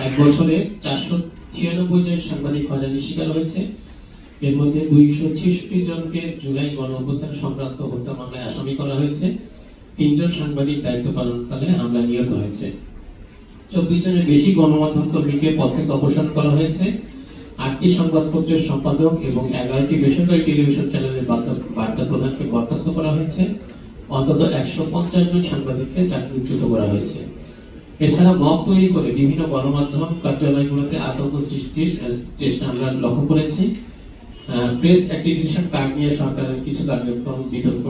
এক বছরে 496 জন সাংবাদিক হয়রানির শিকার হয়েছে। এর মধ্যে 266 জনকে জুলাই গণ-অভ্যুত্থান সংক্রান্ত হত্যা মামলায় আসামি করা হয়েছে। 3 জন সাংবাদিক দায়িত্ব পালনকালে হামলায় নিহত হয়েছে। 24 জনের বেশি গণমাধ্যম কর্মীকে পদ থেকে অপসারণ করা হয়েছে। 8টি সংবাদপত্রের সম্পাদক এবং 11টি বেসরকারি টেলিভিশন চ্যানেলের বার্তা প্রদানকে বরখাস্ত করা হয়েছে। অন্তত 150 জন সাংবাদিককে চাকরিচ্যুত করা হয়েছে। এছাড়া মব তৈরি করে বিভিন্ন গণমাধ্যম কার্যালয়গুলোতে আতঙ্ক সৃষ্টির চেষ্টা আমরা লক্ষ্য করেছি। প্রেস অ্যাক্রিডিটেশন কার্ড নিয়ে সরকারের কিছু কার্যক্রম বিতর্ক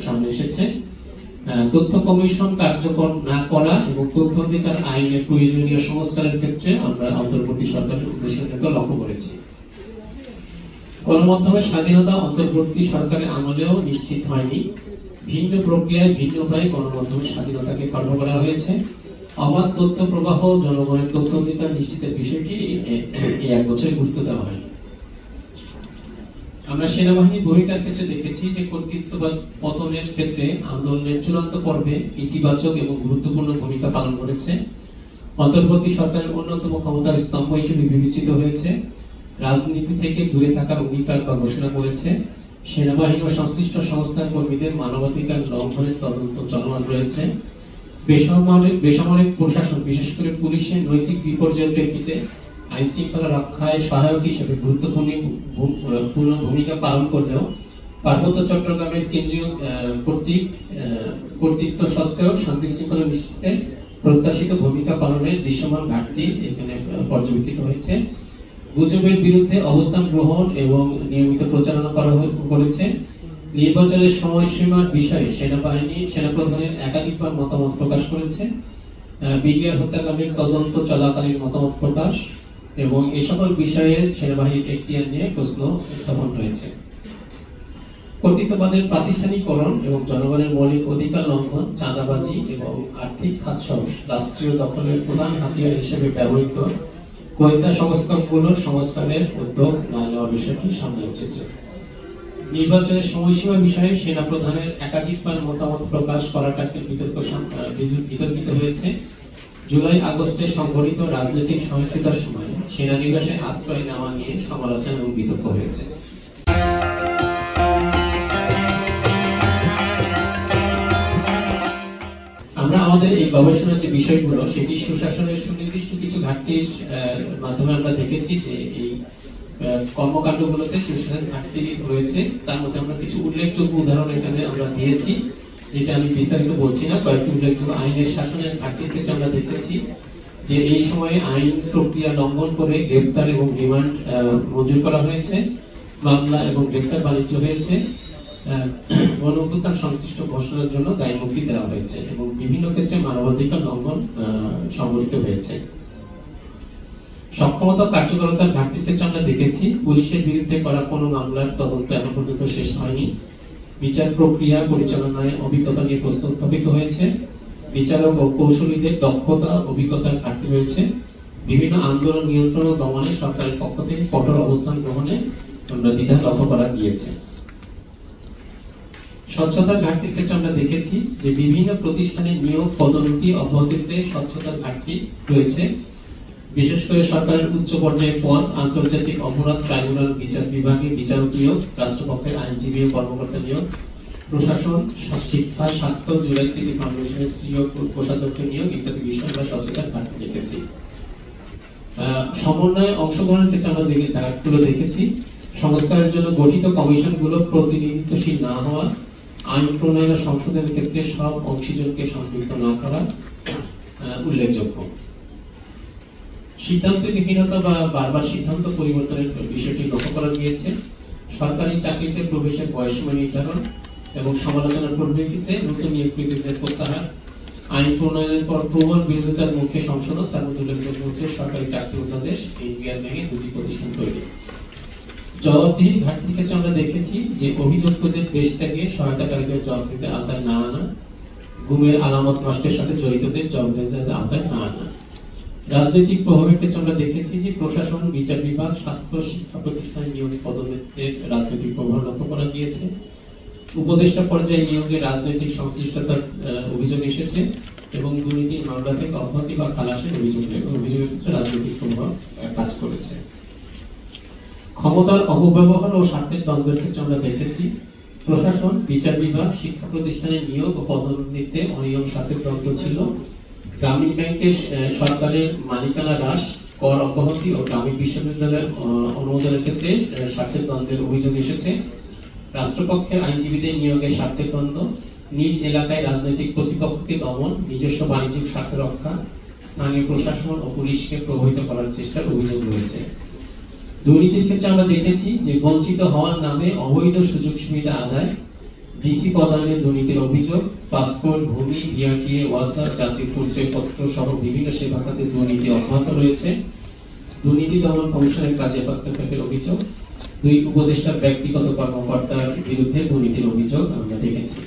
সামনে এসেছে। তথ্য কমিশন কার্যকর না করা এবং তথ্য অধিকার আইনের প্রয়োজনীয় সংস্কারের ক্ষেত্রে আমরা অন্তর্বর্তী সরকারের উদ্দেশ্যকে লক্ষ্য করেছি। গণমাধ্যমের স্বাধীনতা অন্তর্বর্তী সরকারের আমলেও নিশ্চিত হয়নি। ভিন্ন প্রক্রিয়ায় ভিন্ন উপায়ে গণমাধ্যমের স্বাধীনতাকে খর্ব করা হয়েছে। অবাধ তথ্য প্রবাহ, জনগণের তথ্য অধিকার নিশ্চিতের বিষয়টি এই এক বছরে গুরুত্ব দেওয়া হয়নি। আমরা সেনাবাহিনীর ভূমিকার ক্ষেত্রে দেখেছি যে কর্তৃত্ববাদ পতনের ক্ষেত্রে আন্দোলনের চূড়ান্ত পর্বে ইতিবাচক এবং গুরুত্বপূর্ণ ভূমিকা পালন করেছে। অন্তর্বর্তী সরকারের অন্যতম ক্ষমতার স্তম্ভ হিসেবে বিবেচিত হয়েছে। রাজনীতি থেকে দূরে থাকার অঙ্গীকার বা ঘোষণা করেছে। সেনাবাহিনী ও সংশ্লিষ্ট সংস্থার কর্মীদের মানবাধিকার লঙ্ঘনের তদন্ত চলমান রয়েছে। বেসামরিক প্রশাসন, বিশেষ করে পুলিশের নৈতিক বিপর্যয়ের প্রেক্ষিতে আইন শৃঙ্খলা রক্ষায় সহায়ক হিসেবে গুরুত্বপূর্ণ ভূমিকা পালন করলেও পার্বত্য চট্টগ্রামের কেন্দ্রীয় কর্তৃত্ব সত্ত্বেও শান্তি শৃঙ্খলা নিশ্চিতে প্রত্যাশিত ভূমিকা পালনের দৃশ্যমান ঘাটতি এখানে পর্যবেক্ষিত হয়েছে। গুজবের বিরুদ্ধে অবস্থান গ্রহণ এবং নিয়মিত প্রচারণা করেছে। নির্বাচনের সময়সীমার বিষয়ে সেনাপ্রধানের একাধিকবার মতামত প্রকাশ করেছে। বিডিআর হত্যাকাণ্ডের তদন্ত চলাকালীন মতামত প্রকাশ এবং এ সকল বিষয়ে সেনাবাহিনীর এখতিয়ার নিয়ে প্রশ্ন উত্থাপন হয়েছে। কর্তৃত্ববাদের প্রাতিষ্ঠানিকরণ এবং জনগণের মৌলিক অধিকার লঙ্ঘন, চাঁদাবাজি এবং আর্থিক খাতসহ রাষ্ট্রীয় দখলের প্রধান হাতিয়ার হিসেবে ব্যবহৃত গোয়েন্দা সংস্থাগুলোর সংস্কারের উদ্যোগ না নেওয়ার বিষয়টি সামনে এসেছে। নির্বাচনের সময়সীমা বিষয়ে সেনাপ্রধানের একাধিকবার মতামত প্রকাশ করাটাকে বিতর্কিত হয়েছে। জুলাই আগস্টে সংঘটিত রাজনৈতিক সহিংসতার সময় সেনানিবাসে আশ্রয় নেওয়া নিয়ে সমালোচনা এবং বিতর্ক হয়েছে। আমরা আমাদের এই গবেষণার যে বিষয়গুলো সেটি সুশাসনের সুনির্দিষ্ট কিছু ঘাটতির মাধ্যমে আমরা দেখেছি যে এই কর্মকাণ্ডগুলোতে সুশাসনের ঘাটতি রয়েছে। তার মধ্যে আমরা কিছু উল্লেখযোগ্য উদাহরণ এখানে আমরা দিয়েছি, যেটা আমি বিস্তারিত বলছি না। কয়েকটি উল্লেখযোগ্য আইনের শাসনের ঘাটতির ক্ষেত্রে আমরা দেখেছি যে এই সময়ে আইন প্রক্রিয়া লঙ্ঘন করে গ্রেপ্তার এবং রিমান্ড মঞ্জুর করা হয়েছে, মামলা এবং গ্রেপ্তার বাণিজ্য হয়েছে, গণ-অভ্যুত্থান সংশ্লিষ্ট ঘোষণার জন্য দায় মুক্তি দেওয়া হয়েছে এবং বিভিন্ন ক্ষেত্রে মানবাধিকার লঙ্ঘন সংঘটিত হয়েছে। সক্ষমতা কার্যকরতার ঘাটতির ক্ষেত্রে আমরা দেখেছি পুলিশের বিরুদ্ধে করা কোনো মামলার তদন্ত এখন পর্যন্ত শেষ হয়নি। বিচার প্রক্রিয়া পরিচালনায় অভিজ্ঞতা নিয়ে প্রশ্ন উত্থাপিত হয়েছে। বিচারক ও কৌশলীদের দক্ষতা অভিজ্ঞতার ঘাটতি রয়েছে। বিভিন্ন আন্দোলন নিয়ন্ত্রণ ও দমনে সরকারের পক্ষ থেকে কঠোর অবস্থান গ্রহণে আমরা দ্বিধা লক্ষ্য করা গিয়েছে। স্বচ্ছতার ঘাটতির ক্ষেত্রে আমরা দেখেছি যে বিভিন্ন প্রতিষ্ঠানের নিয়োগ পদোন্নতি অব্যাহতিতে স্বচ্ছতার ঘাটতি রয়েছে। বিশেষ করে সরকারের উচ্চ পর্যায়ের পদ, আন্তর্জাতিক অপরাধ ট্রাইব্যুনাল বিচার বিভাগে বিচারক নিয়োগ, রাষ্ট্রপক্ষের আইনজীবী ও কর্মকর্তা নিয়োগ, প্রশাসন, শিক্ষা, স্বাস্থ্য, জুলাই সিটি ফাউন্ডেশনের সিইও কোষাধ্যক্ষ নিয়োগ ইত্যাদি বিষয় আমরা স্বচ্ছতার ঘাটতি দেখেছি। সমন্বয়ে অংশগ্রহণের ক্ষেত্রে আমরা যে ঘাটগুলো দেখেছি, সংস্কারের জন্য গঠিত কমিশনগুলো প্রতিনিধিত্বশীল না হওয়া, আইন প্রণয়ন ও সংশোধনের ক্ষেত্রে সব অংশীজনকে সম্পৃক্ত না করা উল্লেখযোগ্য। সিদ্ধান্তহীনতা বা বারবার সিদ্ধান্ত পরিবর্তনের বিষয়টি লক্ষ্য করা গিয়েছে। সরকারি চাকরিতে প্রবেশের বয়সসীমা নির্ধারণ এবং সমালোচনার পরিপ্রেক্ষিতে নতুন নিয়োগকৃতদের প্রত্যাহার, আইন প্রণয়নের পর প্রবল বিরোধিতার মুখে সংশোধন, তার মধ্যে উল্লেখযোগ্য হচ্ছে সরকারি চাকরি অধ্যাদেশ, এনবিআর ভেঙে 2টি প্রতিষ্ঠান তৈরি। জবাবদিহির ঘাটতির ক্ষেত্রে আমরা দেখেছি যে অভিযুক্তদের দেশ থেকে সহায়তাকারীদের জবাবদিহিতে আওতায় না আনা, গুমের আলামত নষ্টের সাথে জড়িতদের জবাবদিহিতে আওতায় না আনা। রাজনৈতিক প্রভাবের ক্ষেত্রে আমরা দেখেছি যে প্রশাসন, বিচার বিভাগ, স্বাস্থ্য, শিক্ষা প্রতিষ্ঠানে নিয়োগ পদোন্নতিতে রাজনৈতিক প্রভাব লক্ষ্য করা গিয়েছে। উপদেষ্টা পর্যায়ে নিয়োগে রাজনৈতিক সংশ্লিষ্টতার অভিযোগ এসেছে। এবং দুর্নীতির মামলা থেকে অব্যাহতি বা খালাসের অভিযোগের ক্ষেত্রে রাজনৈতিক প্রভাব কাজ করেছে। ক্ষমতার অপব্যবহার ও স্বার্থের দ্বন্দ্বের ক্ষেত্রে আমরা দেখেছি প্রশাসন, বিচার বিভাগ, শিক্ষা প্রতিষ্ঠানের নিয়োগ ও পদোন্নতিতে অনিয়ম স্বার্থের দ্বন্দ্ব ছিল। গ্রামীণ ব্যাংকের সরকারের মালিকানা হ্রাস, কর অব্যাহতি ও গ্রামীণ বিশ্ববিদ্যালয়ের অনুমোদনের ক্ষেত্রে স্বার্থের দ্বন্দ্বের অভিযোগ এসেছে। রাষ্ট্রপক্ষের আইনজীবীদের নিয়োগের স্বার্থের দ্বন্দ্ব, নিজ এলাকায় রাজনৈতিক প্রতিপক্ষকে দমন, নিজস্ব বাণিজ্যিক স্বার্থ রক্ষা, স্থানীয় প্রশাসন ও পুলিশকে প্রভাবিত করার চেষ্টার অভিযোগ রয়েছে। দুর্নীতির ক্ষেত্রে আমরা দেখেছি যে বঞ্চিত হওয়ার নামে অবৈধ সুযোগ সুবিধা আদায়, ডিসি পদায়নের দুর্নীতির অভিযোগ, পাসপোর্ট, ভূমি, বিআরটিএ, ওয়াসা, জাতীয় পরিচয়পত্র সহ বিভিন্ন সেবা খাতে দুর্নীতি অব্যাহত রয়েছে। দুর্নীতি দমন কমিশনের কার্যে হস্তক্ষেপের অভিযোগ, 2 উপদেষ্টার ব্যক্তিগত কর্মকর্তার বিরুদ্ধে দুর্নীতির অভিযোগ আমরা দেখেছি।